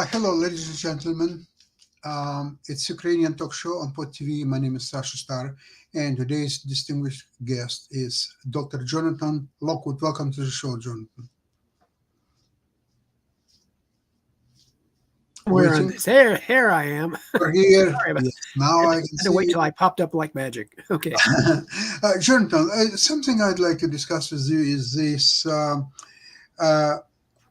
Hello, ladies and gentlemen. It's Ukrainian talk show on Pod TV. My name is Sasha Star, and today's distinguished guest is Dr. Jonathan Lockwood. Welcome to the show, Jonathan. Where on Waiting this? Here I am. for here. Sorry about Yes, now I had can to wait see. till I popped up like magic. Okay. Jonathan, something I'd like to discuss with you is this. Uh,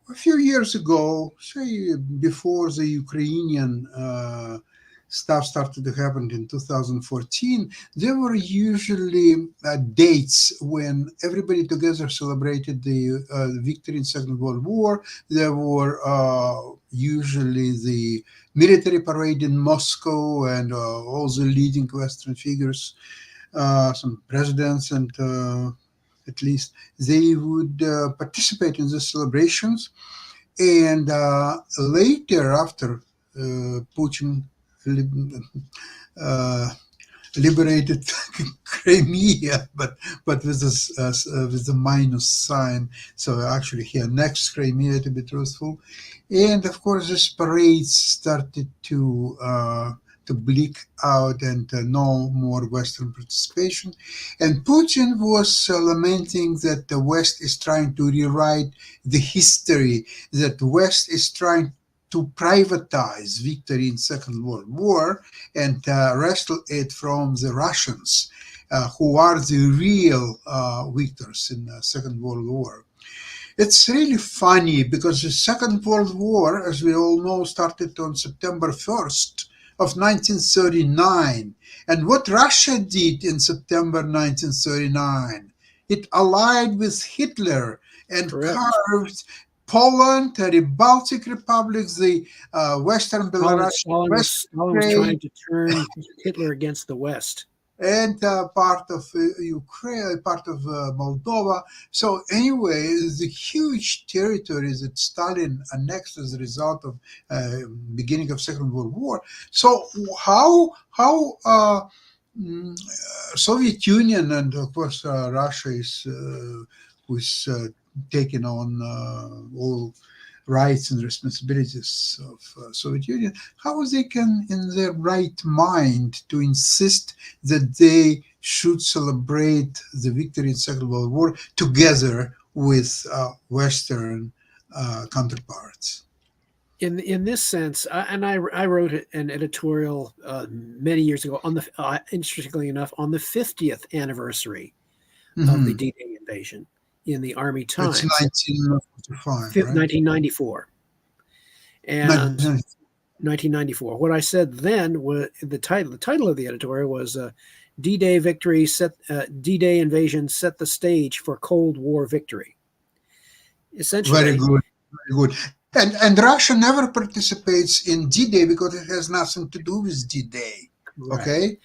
a few years ago, say before the Ukrainian stuff started to happen in 2014, there were usually dates when everybody together celebrated the victory in Second World War. There were usually the military parade in Moscow, and all the leading Western figures, some presidents and at least they would participate in the celebrations. And later, after Putin uh, liberated Crimea, but with a minus sign, so actually he annexed Crimea, to be truthful. And of course, these parades started to bleak out, and no more Western participation. And Putin was lamenting that the West is trying to rewrite the history, that West is trying to privatize victory in Second World War and wrestle it from the Russians, who are the real victors in the Second World War. It's really funny because the Second World War, as we all know, started on September 1st of 1939. And what Russia did in September 1939, it allied with Hitler and Correct. carved Poland, the Baltic republics, the Western Belarus, Stalin was trying to turn Hitler against the West. and part of Ukraine, part of Moldova. So anyway, the huge territories that Stalin annexed as a result of beginning of Second World War. So how Soviet Union and of course Russia is was taking on all rights and responsibilities of Soviet Union, how they can, in their right mind, to insist that they should celebrate the victory in Second World War together with Western counterparts? In this sense, and I wrote an editorial many years ago on the interestingly enough on the 50th anniversary of the D-Day invasion in the Army Times. It's 1945, right? 1994. And 1994. What I said then was the title of the editorial was D-Day victory D-Day invasion set the stage for Cold War victory. Essentially, very good, very good. And Russia never participates in D-Day because it has nothing to do with D-Day. Right. Okay.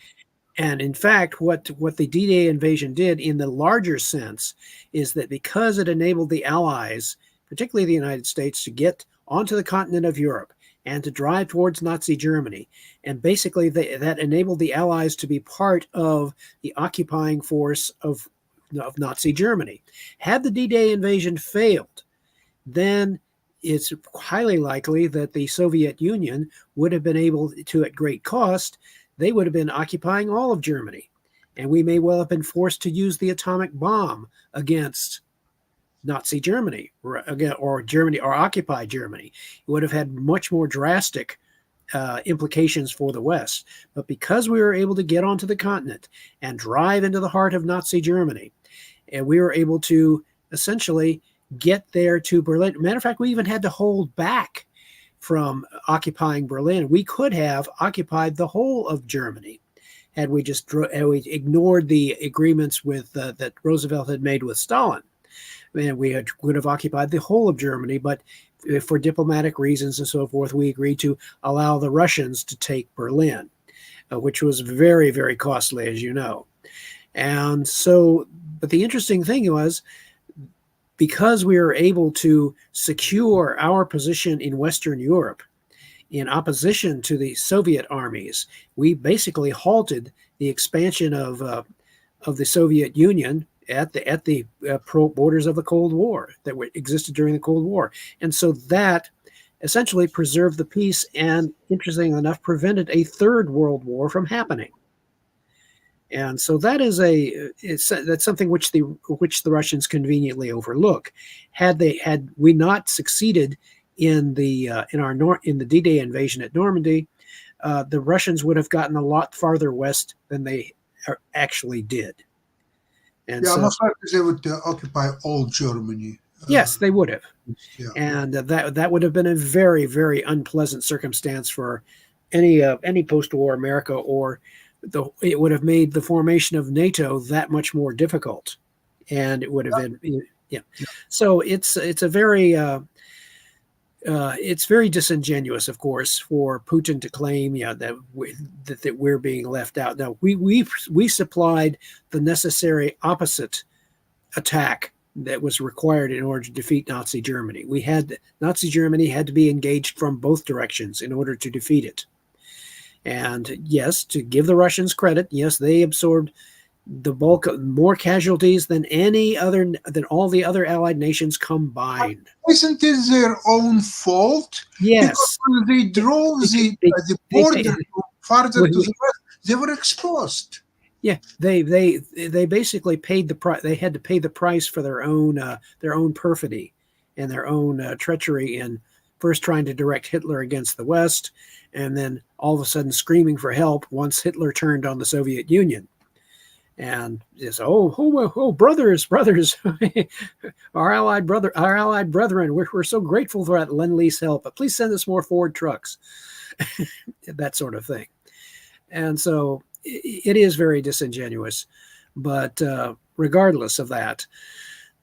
And in fact, what the D-Day invasion did in the larger sense is that because it enabled the Allies, particularly the United States, to get onto the continent of Europe and to drive towards Nazi Germany, and basically that enabled the Allies to be part of the occupying force of Nazi Germany. Had the D-Day invasion failed, then it's highly likely that the Soviet Union would have been able to, at great cost, they would have been occupying all of Germany. And we may well have been forced to use the atomic bomb against Nazi Germany or Germany or occupied Germany. It would have had much more drastic implications for the West. But because we were able to get onto the continent and drive into the heart of Nazi Germany, and we were able to essentially get there to Berlin. Matter of fact, we even had to hold back from occupying Berlin. We could have occupied the whole of Germany had we we ignored the agreements with that Roosevelt had made with Stalin. And we would have occupied the whole of Germany, but for diplomatic reasons and so forth, we agreed to allow the Russians to take Berlin, which was very, very costly, as you know. And so, but the interesting thing was, because we were able to secure our position in Western Europe in opposition to the Soviet armies, we basically halted the expansion of the Soviet Union at the borders of the Cold War that existed during the Cold War. And so that essentially preserved the peace and, interestingly enough, prevented a third world war from happening. And so that is that's something which the Russians conveniently overlook. Had we not succeeded in the in the D-Day invasion at Normandy, the Russians would have gotten a lot farther west than they actually did. And Yeah, so, most likely they would occupy all Germany. yes, they would have. Yeah. And that would have been a very, very unpleasant circumstance for any post-war America, or it would have made the formation of NATO that much more difficult, and it would have been, yeah. So it's a very it's very disingenuous, of course, for Putin to claim, that we're being left out. Now we supplied the necessary opposite attack that was required in order to defeat Nazi Germany. Nazi Germany had to be engaged from both directions in order to defeat it. And yes, to give the Russians credit, yes, they absorbed the bulk of more casualties than all the other Allied nations combined. Isn't it their own fault? Yes, because when they drove the border farther to the west, they were exposed. Yeah, they basically paid the price. They had to pay the price for their own perfidy and their own treachery in first trying to direct Hitler against the West, and then all of a sudden screaming for help once Hitler turned on the Soviet Union. And it's brothers, our allied brethren, we're so grateful for that Lend-Lease help, but please send us more Ford trucks, that sort of thing. And so it is very disingenuous, but regardless of that,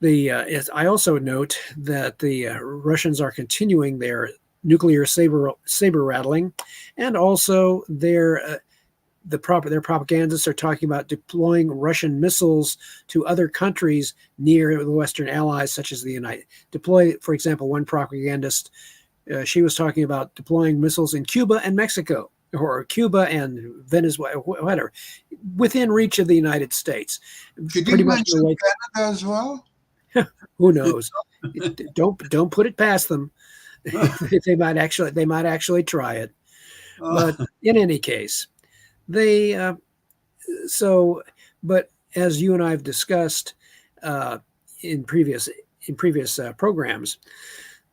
I also note that the Russians are continuing their nuclear saber rattling, and also their propagandists are talking about deploying Russian missiles to other countries near the Western Allies, such as the United. For example, one propagandist, she was talking about deploying missiles in Cuba and Mexico, or Cuba and Venezuela, whatever, within reach of the United States. Did you mention Canada as well? Who knows? Don't put it past them. they might actually try it. But in any case, but as you and I have discussed in previous programs,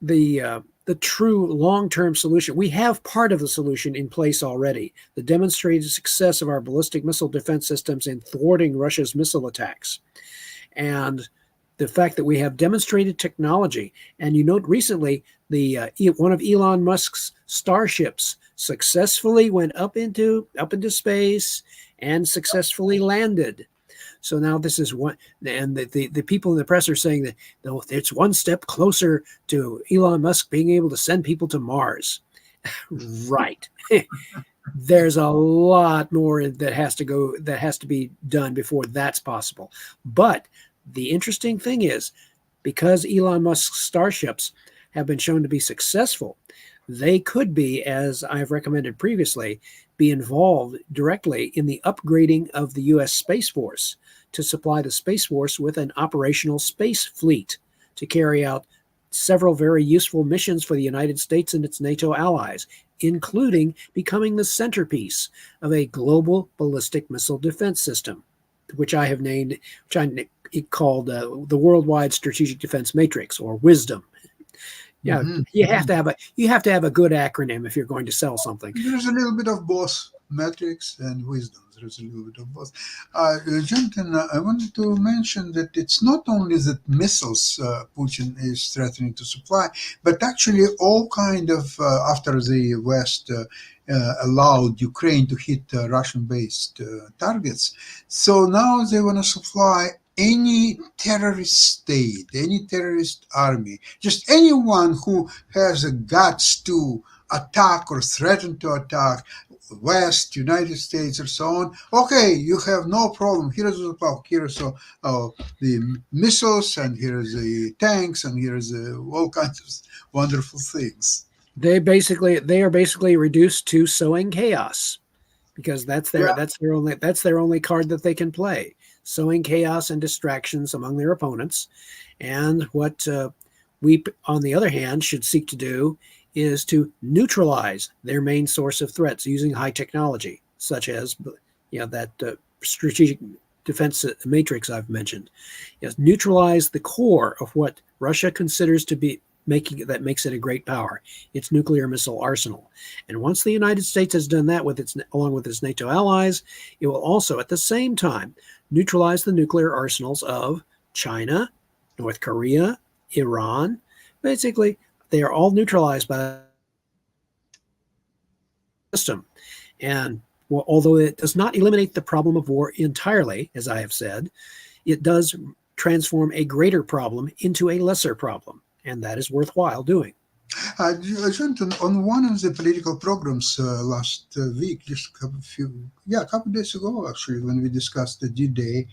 the true long-term solution, we have part of the solution in place already: the demonstrated success of our ballistic missile defense systems in thwarting Russia's missile attacks, and the fact that we have demonstrated technology. And you note recently one of Elon Musk's starships successfully went up into space and successfully landed. So now this is one, and the people in the press are saying that it's one step closer to Elon Musk being able to send people to Mars. Right. There's a lot more that has to be done before that's possible. But the interesting thing is, because Elon Musk's starships have been shown to be successful, they could be, as I've recommended previously, be involved directly in the upgrading of the U.S. Space Force to supply the Space Force with an operational space fleet to carry out several very useful missions for the United States and its NATO allies, including becoming the centerpiece of a global ballistic missile defense system, which I called the Worldwide Strategic Defense Matrix, or WISDOM. Yeah, you have to have a good acronym if you're going to sell something. There's a little bit of both matrix and wisdom. There's a little bit of both. Jonathan, I wanted to mention that it's not only that missiles Putin is threatening to supply, but actually all kind of after the West allowed Ukraine to hit Russian-based targets. So now they want to supply any terrorist state, any terrorist army, just anyone who has the guts to attack or threaten to attack West, United States, or so on. Okay, you have no problem. Here's the missiles, and here's the tanks, and here's all kinds of wonderful things. They are basically reduced to sowing chaos, because that's their only card that they can play, sowing chaos and distractions among their opponents. And what we, on the other hand, should seek to do is to neutralize their main source of threats using high technology, such as that strategic defense matrix I've mentioned. Yes, neutralize the core of what Russia considers to be that makes it a great power, its nuclear missile arsenal. And once the United States has done that along with its NATO allies, it will also at the same time neutralize the nuclear arsenals of China, North Korea, Iran. Basically, they are all neutralized by the system. And although it does not eliminate the problem of war entirely, as I have said, it does transform a greater problem into a lesser problem. And that is worthwhile doing. Jonathan, on one of the political programs last week, just a couple days ago, actually, when we discussed the D-Day,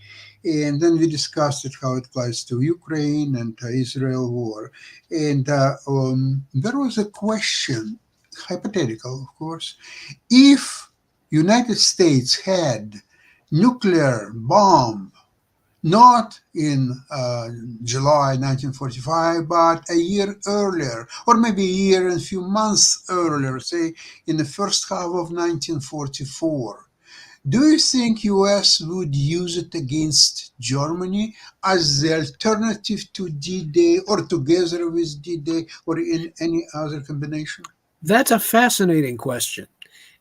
and then we discussed it, how it applies to Ukraine and Israel war. And there was a question, hypothetical, of course, if United States had nuclear bomb not in July 1945, but a year earlier, or maybe a year and a few months earlier, say in the first half of 1944. Do you think US would use it against Germany as the alternative to D-Day or together with D-Day or in any other combination? That's a fascinating question.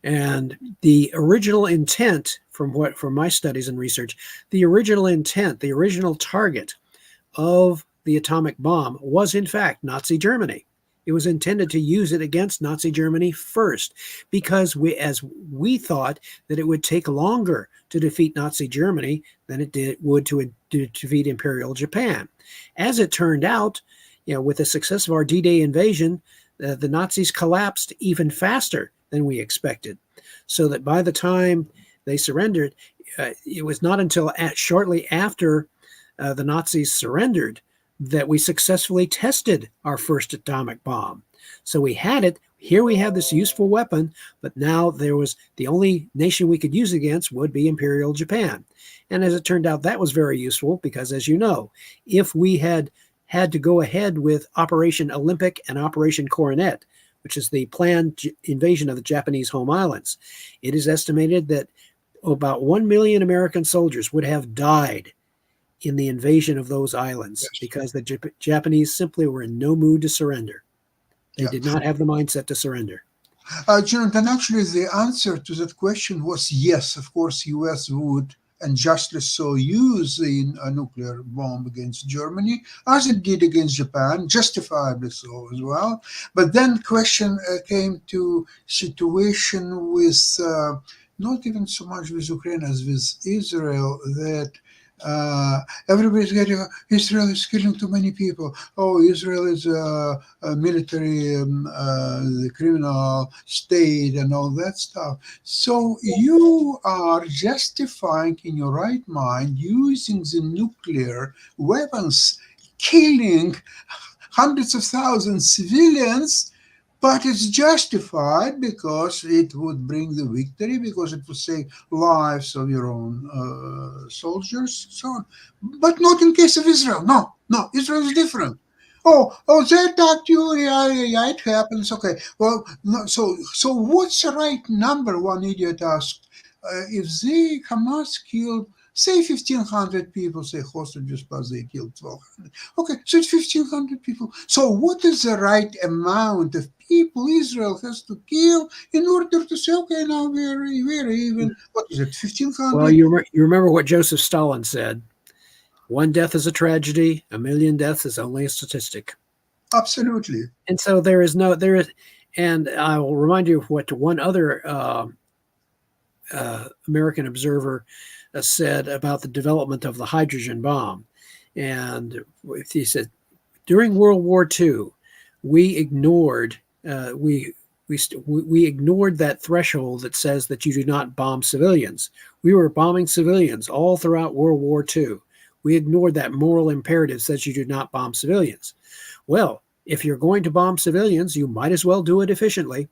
And the original intent from my studies and research, the original intent, the original target of the atomic bomb was in fact Nazi Germany. It was intended to use it against Nazi Germany first, because we thought that it would take longer to defeat Nazi Germany than it would to defeat Imperial Japan. As it turned out, with the success of our D-Day invasion, the Nazis collapsed even faster than we expected, so that by the time they surrendered, it was not until shortly after the Nazis surrendered that we successfully tested our first atomic bomb. So we had it. Here we have this useful weapon, but now the only nation we could use against would be Imperial Japan. And as it turned out, that was very useful because, as you know, if we had to go ahead with Operation Olympic and Operation Coronet, which is the planned invasion of the Japanese home islands, it is estimated that about 1 million American soldiers would have died in the invasion of those islands because the Japanese simply were in no mood to surrender. They did not have the mindset to surrender. Jonathan, actually, the answer to that question was yes. Of course, U.S. would, and justly so, use a nuclear bomb against Germany, as it did against Japan, justifiably so as well. But then question came to situation with not even so much with Ukraine as with Israel, that everybody's getting, Israel is killing too many people. Oh, Israel is a military, criminal state and all that stuff. So you are justifying in your right mind using the nuclear weapons, killing hundreds of thousands of civilians, but it's justified because it would bring the victory, because it would save lives of your own soldiers, so on. But not in case of Israel. No, Israel is different. Oh, they attacked you. Yeah, it happens. Okay. Well, no, so what's the right number? One idiot asked. If Hamas killed, say, 1,500 people, say hostages, plus they killed 1,200. Okay, so it's 1,500 people. So what is the right amount of people Israel has to kill in order to say, okay, now we're even? What is it, 1,500? Well, you remember what Joseph Stalin said: one death is a tragedy, a million deaths is only a statistic. Absolutely. And so and I will remind you of what one other American observer said about the development of the hydrogen bomb. And he said, during World War II, we ignored we ignored that threshold that says that you do not bomb civilians. We were bombing civilians all throughout World War II. We ignored that moral imperative that says you do not bomb civilians. Well, if you're going to bomb civilians, you might as well do it efficiently.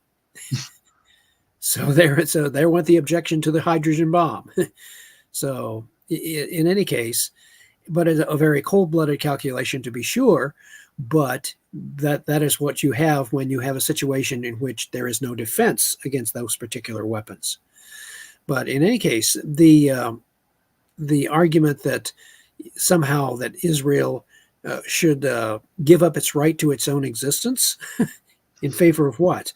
So there went the objection to the hydrogen bomb. So in any case, but it's a very cold-blooded calculation to be sure. But that is what you have when you have a situation in which there is no defense against those particular weapons. But in any case, the argument that somehow that Israel should give up its right to its own existence in favor of what?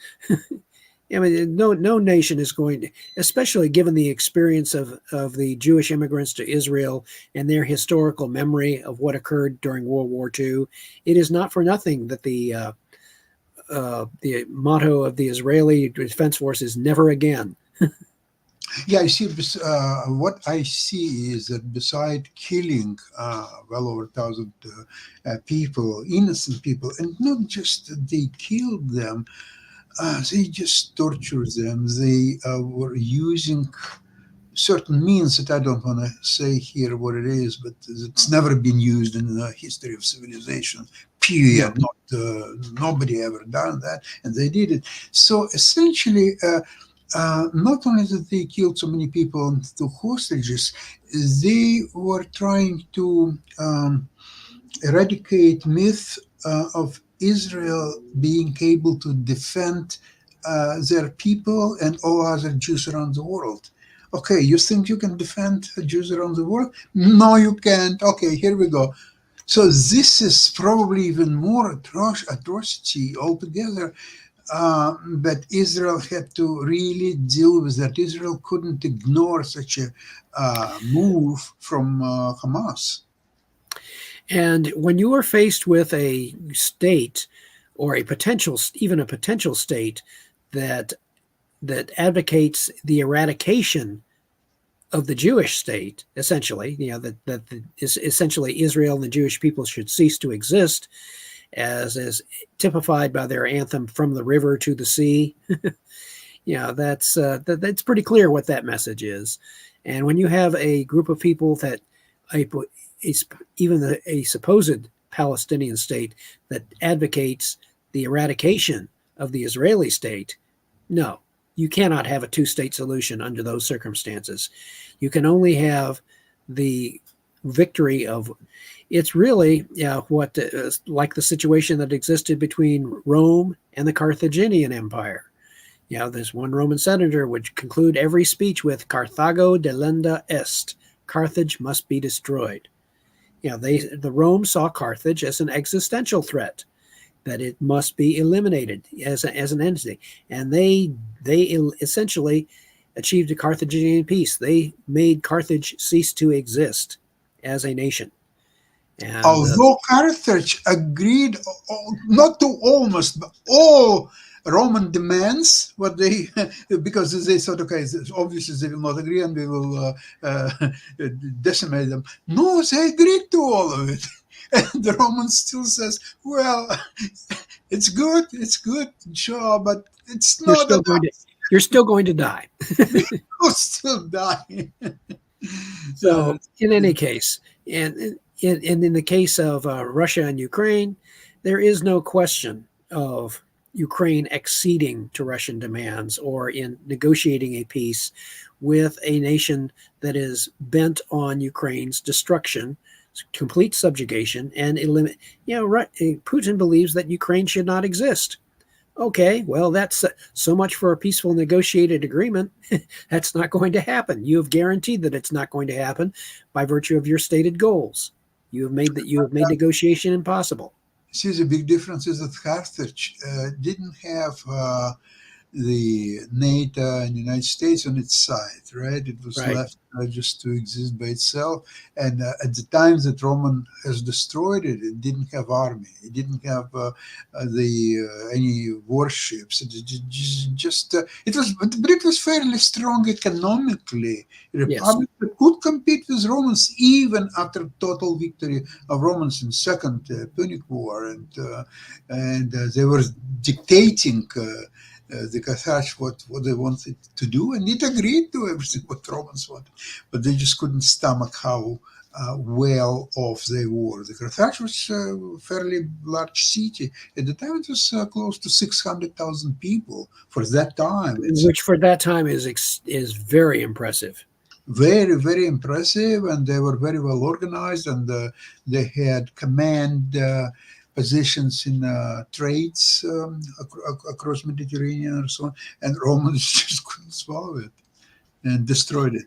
I mean, no nation is going to, especially given the experience of the Jewish immigrants to Israel and their historical memory of what occurred during World War II. It is not for nothing that the motto of the Israeli Defense Force is "Never again." Yeah, I see. What I see is that beside killing well over 1,000 people, innocent people, and not just that they killed them, they just tortured them. They were using certain means that I don't want to say here what it is, but it's never been used in the history of civilization. No. Period. Not nobody ever done that, and they did it. So essentially. Not only that they killed so many people and took hostages, they were trying to eradicate myth of Israel being able to defend their people and all other Jews around the world. Okay, you think you can defend Jews around the world? No, you can't. Okay, here we go. So this is probably even more atrocity altogether. But Israel had to really deal with that. Israel couldn't ignore such a move from Hamas. And when you are faced with a state or even a potential state that advocates the eradication of the Jewish state, essentially, that is essentially Israel and the Jewish people should cease to exist, as is typified by their anthem "From the River to the Sea." That's pretty clear what that message is. And when you have a group of people that even a supposed Palestinian state that advocates the eradication of the Israeli state, no, you cannot have a two-state solution under those circumstances. You can only have the victory of, it's really what like the situation that existed between Rome and the Carthaginian Empire. There's one Roman senator would conclude every speech with "Carthago delenda est," Carthage must be destroyed. The Rome saw Carthage as an existential threat, that it must be eliminated as an entity, and they essentially achieved a Carthaginian peace. They made Carthage cease to exist as a nation. And, although Carthage agreed not to almost, but all Roman demands, what they because they thought, okay, obviously they will not agree and we will decimate them. No, they agreed to all of it. And the Roman still says, well, it's good, sure, but it's not enough. You're still going to die. You'll still die. So in any case, and in the case of Russia and Ukraine, there is no question of Ukraine acceding to Russian demands or in negotiating a peace with a nation that is bent on Ukraine's destruction, complete subjugation, and eliminate. Putin believes that Ukraine should not exist. Okay, well, that's so much for a peaceful negotiated agreement. That's not going to happen. You have guaranteed that it's not going to happen by virtue of your stated goals. You have made negotiation impossible. See, the big difference is that Carthage didn't have the NATO and the United States on its side, right? It was left just to exist by itself. And at the time that Roman has destroyed it, it didn't have army. It didn't have any warships. It was fairly strong economically. The Republic could compete with Romans even after total victory of Romans in Second Punic War, and they were dictating. The Carthage what they wanted to do, and it agreed to everything what Romans wanted, but they just couldn't stomach how well off they were. The Carthage was a fairly large city. At the time, it was close to 600,000 people for that time. Which for that time is very impressive. very, very impressive, and they were very well organized, and they had command positions in trades across Mediterranean and so on, and Romans just couldn't swallow it and destroyed it.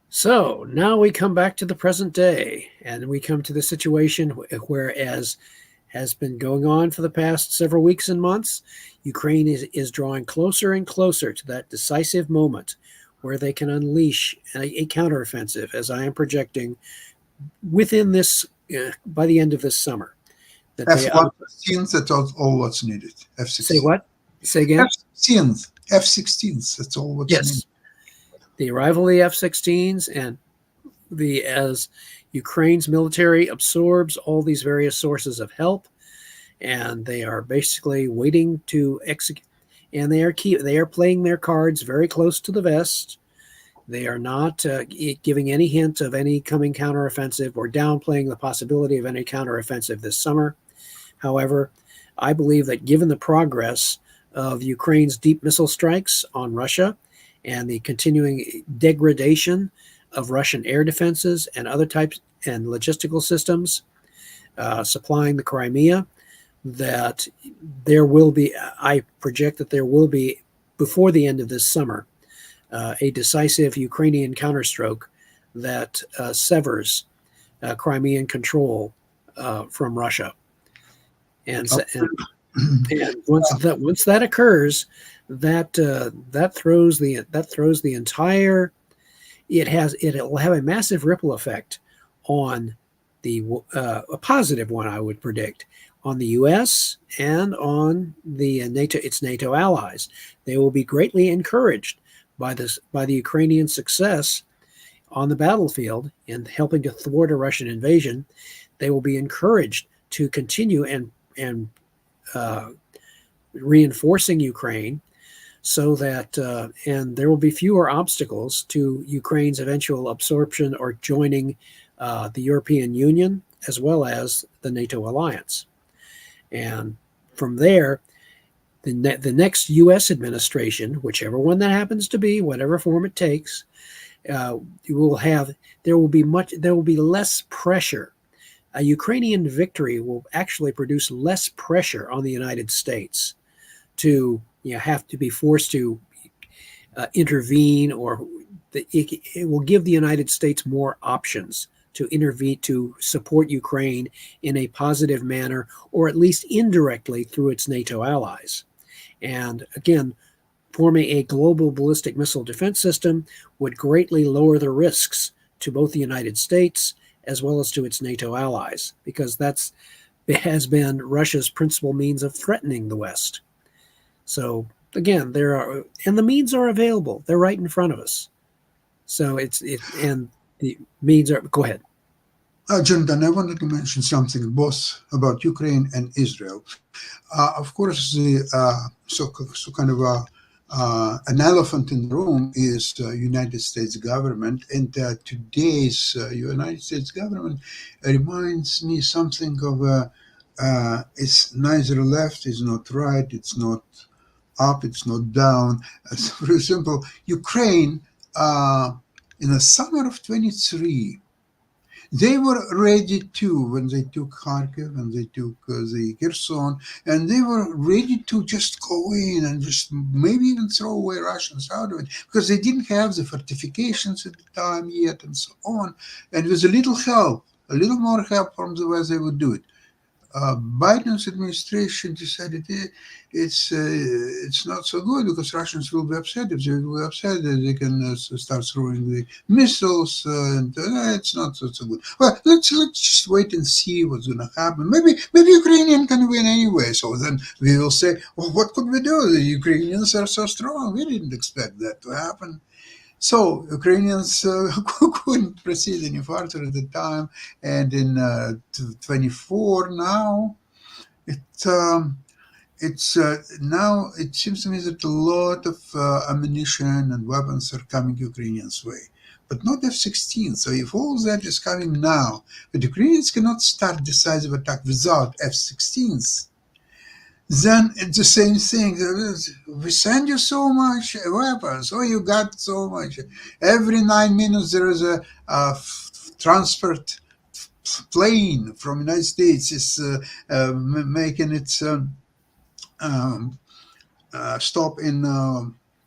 So now we come back to the present day, and we come to the situation where, as has been going on for the past several weeks and months, Ukraine is drawing closer and closer to that decisive moment where they can unleash a counteroffensive, as I am projecting, within this by the end of this summer. That they F-16s, that's all what's needed. F-16. Say what? Say again? F-16s. F-16s, that's all what's needed. Yes. The arrival of the F-16s and as Ukraine's military absorbs all these various sources of help, and they are basically waiting to execute, and they are playing their cards very close to the vest. They are not giving any hint of any coming counteroffensive or downplaying the possibility of any counteroffensive this summer. However, I believe that given the progress of Ukraine's deep missile strikes on Russia and the continuing degradation of Russian air defenses and other types and logistical systems supplying the Crimea, that there will be, I project that there will be, before the end of this summer, a decisive Ukrainian counterstroke that severs Crimean control from Russia. And once that occurs, that throws the entire. It'll have a massive ripple effect on a positive one, I would predict, on the U.S. and on its NATO allies. They will be greatly encouraged by the Ukrainian success on the battlefield in helping to thwart a Russian invasion. They will be encouraged to continue and reinforcing Ukraine, so that and there will be fewer obstacles to Ukraine's eventual absorption or joining the European Union as well as the NATO alliance. And from there, the next U.S. administration, whichever one that happens to be, whatever form it takes, there will be less pressure. A Ukrainian victory will actually produce less pressure on the United States to have to be forced to intervene, or it will give the United States more options to intervene, to support Ukraine in a positive manner, or at least indirectly through its NATO allies. And again, forming a global ballistic missile defense system would greatly lower the risks to both the United States as well as to its NATO allies, because that has been Russia's principal means of threatening the West. So again, the means are available. They're right in front of us. So and the means are. Go ahead. Jonathan, I wanted to mention something both about Ukraine and Israel. Of course, the kind of an elephant in the room is the United States government, and today's United States government reminds me something of it's neither left, it's not right, it's not up, it's not down. So for example, Ukraine in the summer of 23. They were ready to, when they took Kharkiv and they took the Kherson, and they were ready to just go in and just maybe even throw away Russians out of it, because they didn't have the fortifications at the time yet and so on. And with a little help, a little more help from the West, they would do it. Biden's administration decided it's not so good, because Russians will be upset. If they will be upset, they can start throwing the missiles, and it's not so good. Well, let's just wait and see what's going to happen. Maybe Ukrainian can win anyway. So then we will say, well, what could we do? The Ukrainians are so strong. We didn't expect that to happen. So Ukrainians couldn't proceed any further at the time, and in 24 now, now it seems to me that a lot of ammunition and weapons are coming Ukrainians' way, but not F-16. So if all that is coming now, the Ukrainians cannot start decisive attack without F-16s. then it's the same thing. We send you so much weapons. Oh, you got so much. Every 9 minutes there is a transport plane from United States is making its um, stop in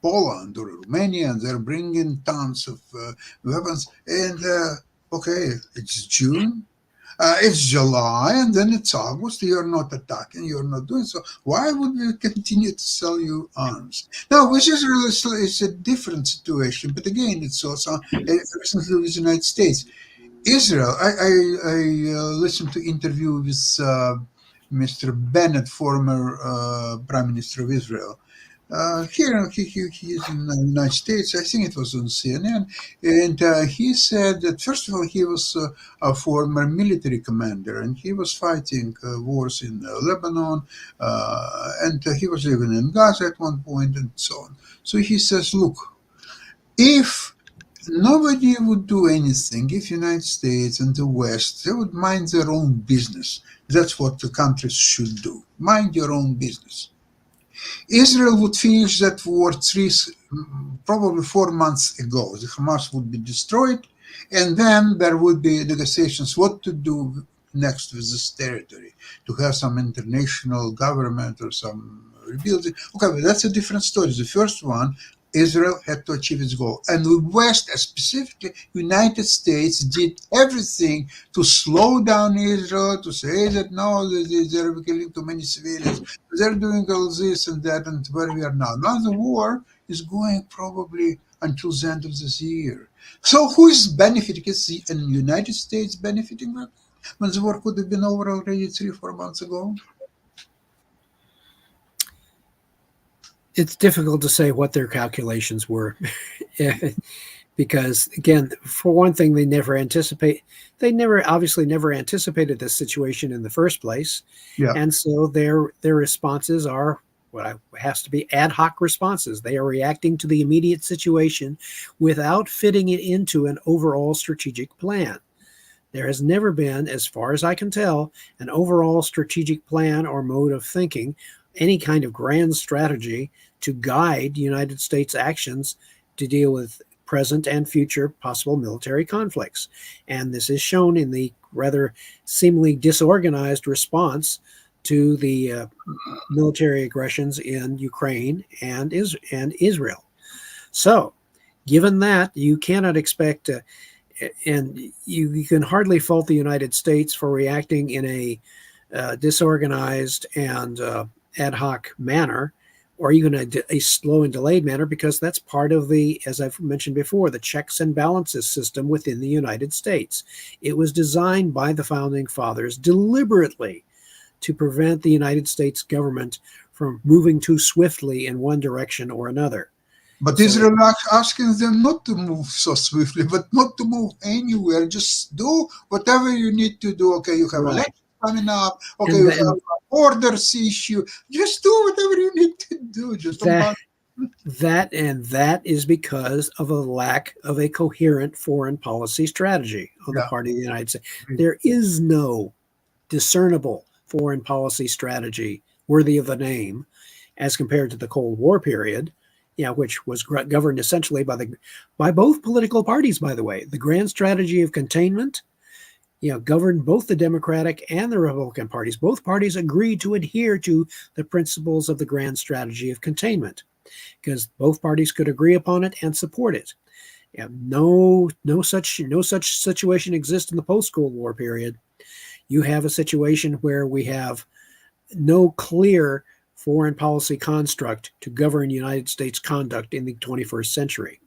Poland or Romania, and they're bringing tons of weapons. And okay, it's June. It's July and then it's August. You're not attacking. You're not doing so. Why would we continue to sell you arms? Now, with Israel, it's a different situation. But again, it's also recently with the United States. Israel. I listened to interview with Mr. Bennett, former Prime Minister of Israel. Here, he is in the United States. I think it was on CNN, and he said that first of all, he was a former military commander, and he was fighting wars in Lebanon, and he was living in Gaza at one point, and so on. So he says, "Look, if nobody would do anything, if United States and the West they would mind their own business, that's what the countries should do. Mind your own business." Israel would finish that war probably 4 months ago. The Hamas would be destroyed, and then there would be negotiations what to do next with this territory, to have some international government or some rebuilding. Okay, but that's a different story. The first one, Israel had to achieve its goal. And the West, specifically United States, did everything to slow down Israel, to say that no, they're killing too many civilians. They're doing all this and that, and where we are now. Now the war is going probably until the end of this year. So who is benefiting? Is the United States benefiting from that? When the war could have been over already 3, 4 months ago? It's difficult to say what their calculations were. Because again, for one thing, they obviously never anticipated this situation in the first place. Yeah. And so their responses are what has to be ad hoc responses. They are reacting to the immediate situation without fitting it into an overall strategic plan. There has never been, as far as I can tell, an overall strategic plan or mode of thinking, any kind of grand strategy to guide United States actions to deal with present and future possible military conflicts. And this is shown in the rather seemingly disorganized response to the military aggressions in Ukraine and Israel. So, given that, you cannot expect, and you can hardly fault the United States for reacting in a disorganized and ad hoc manner, or even a slow and delayed manner, because that's part of the, as I've mentioned before, the checks and balances system within the United States. It was designed by the founding fathers deliberately to prevent the United States government from moving too swiftly in one direction or another. But Israel asking them not to move so swiftly, but not to move anywhere. Just do whatever you need to do. Okay, you have elections coming up. Okay, you have orders issue. Just do whatever you need to do. Just that is because of a lack of a coherent foreign policy strategy on the part of the United States. There is no discernible foreign policy strategy worthy of the name as compared to the Cold War period, which was governed essentially by both political parties, by the way. The grand strategy of containment, governed both the Democratic and the Republican parties. Both parties agreed to adhere to the principles of the grand strategy of containment because both parties could agree upon it and support it. No such situation exists in the post-Cold War period. You have a situation where we have no clear foreign policy construct to govern United States conduct in the 21st century.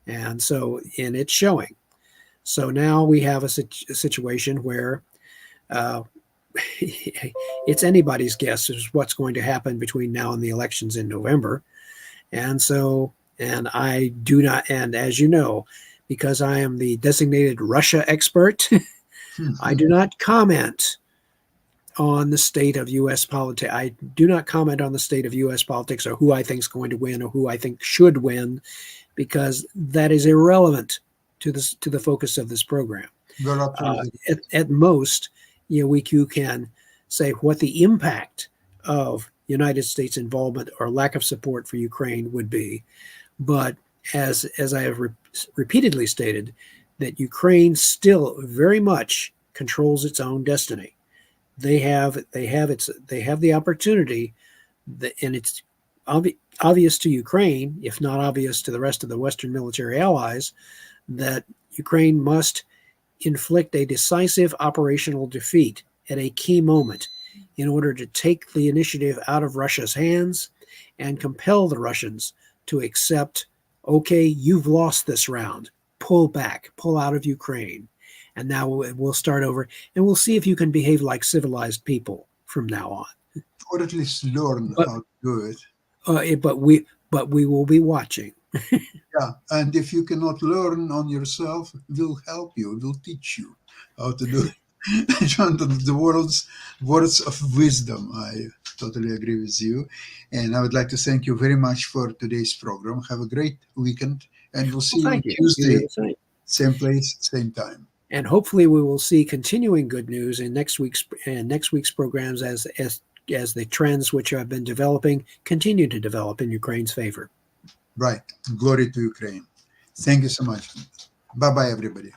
And it's showing. So now we have a situation where it's anybody's guess as what's going to happen between now and the elections in November. And I do not, and as you know, because I am the designated Russia expert, I do not comment on the state of U.S. politics. I do not comment on the state of U.S. politics or who I think is going to win or who I think should win, because that is irrelevant to the focus of this program. At most, you can say what the impact of United States involvement or lack of support for Ukraine would be. But as I have repeatedly stated, that Ukraine still very much controls its own destiny. They have the opportunity, and it's obvious to Ukraine, if not obvious to the rest of the Western military allies, that Ukraine must inflict a decisive operational defeat at a key moment in order to take the initiative out of Russia's hands and compel the Russians to accept, okay, you've lost this round, pull back, pull out of Ukraine, and now we'll start over, and we'll see if you can behave like civilized people from now on. Or at least learn But, how to do it. but we will be watching. Yeah, and if you cannot learn on yourself, we'll help you, we'll teach you how to do it. John, the world's words of wisdom. I totally agree with you. And I would like to thank you very much for today's program. Have a great weekend, and we'll see you on Thank you. Tuesday, same place, same time. And hopefully we will see continuing good news in next week's programs as the trends which have been developing continue to develop in Ukraine's favor. Right. Glory to Ukraine. Thank you so much. Bye-bye, everybody.